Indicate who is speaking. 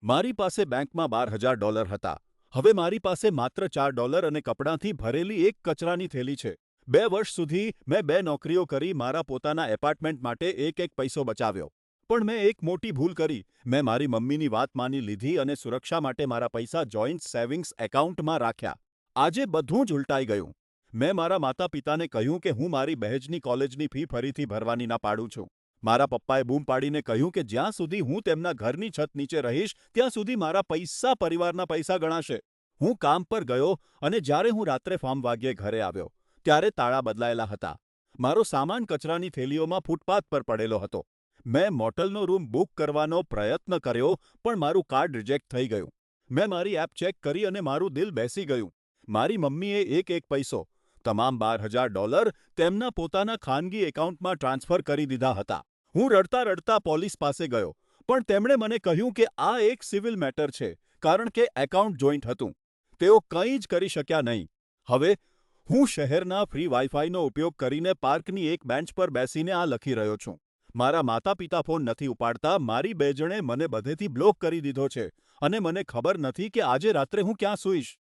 Speaker 1: મારી પાસે બેંકમાં $12,000 હતા. હવે મારી પાસે માત્ર $4 અને કપડાંથી ભરેલી એક કચરાની થેલી છે. 2 વર્ષ સુધી મેં 2 નોકરીઓ કરી મારા પોતાના એપાર્ટમેન્ટ માટે એક પૈસો બચાવ્યો. પણ મેં એક મોટી ભૂલ કરી. મેં મારી મમ્મીની વાત માની લીધી અને સુરક્ષા માટે મારા પૈસા જોઈન્ટ સેવિંગ્સ એકાઉન્ટમાં રાખ્યા. આજે બધું જ ઉલટાઈ ગયું. મેં મારા માતા-પિતાને કહ્યું કે હું મારી બહેજની કોલેજની ફી ફરીથી ભરવાની ના પાડું છું. મારા પપ્પાએ બૂમ પાડીને કહ્યું કે જ્યાં સુધી હું તેમના ઘરની છત નીચે રહીશ, ત્યાં સુધી મારા પૈસા પરિવારના પૈસા ગણાશે. હું કામ પર ગયો અને જ્યારે હું રાત્રે ફોર્મ વાગ્યે ઘરે આવ્યો, ત્યારે તાળા બદલાયેલા હતા. મારો સામાન કચરાની થેલીઓમાં ફૂટપાથ પર પડેલો હતો. મેં મોટલનો રૂમ બુક કરવાનો પ્રયત્ન કર્યો, પણ મારું કાર્ડ રિજેક્ટ થઈ ગયું. મેં મારી એપ ચેક કરી અને મારું દિલ બેસી ગયું. મારી મમ્મીએ એક પૈસો, તમામ $12,000 તેમના પોતાના ખાનગી એકાઉન્ટમાં ટ્રાન્સફર કરી દીધા હતા. હું રડતા રડતા પોલીસ પાસે ગયો, પણ તેમણે મને કહ્યું કે આ એક સિવિલ મેટર છે, કારણ કે એકાઉન્ટ જોઈન્ટ હતું. તેઓ કંઈ જ કરી શક્યા નહીં. હવે હું શહેરના ફ્રી વાઈફાઈનો ઉપયોગ કરીને પાર્કની એક બેન્ચ પર બેસીને આ લખી રહ્યો છું. મારા માતા-પિતા ફોન નથી ઉપાડતા. મારી બેજણે મને બધેથી બ્લોક કરી દીધો છે અને મને ખબર નથી કે આજે રાત્રે હું ક્યાં સૂઈશ.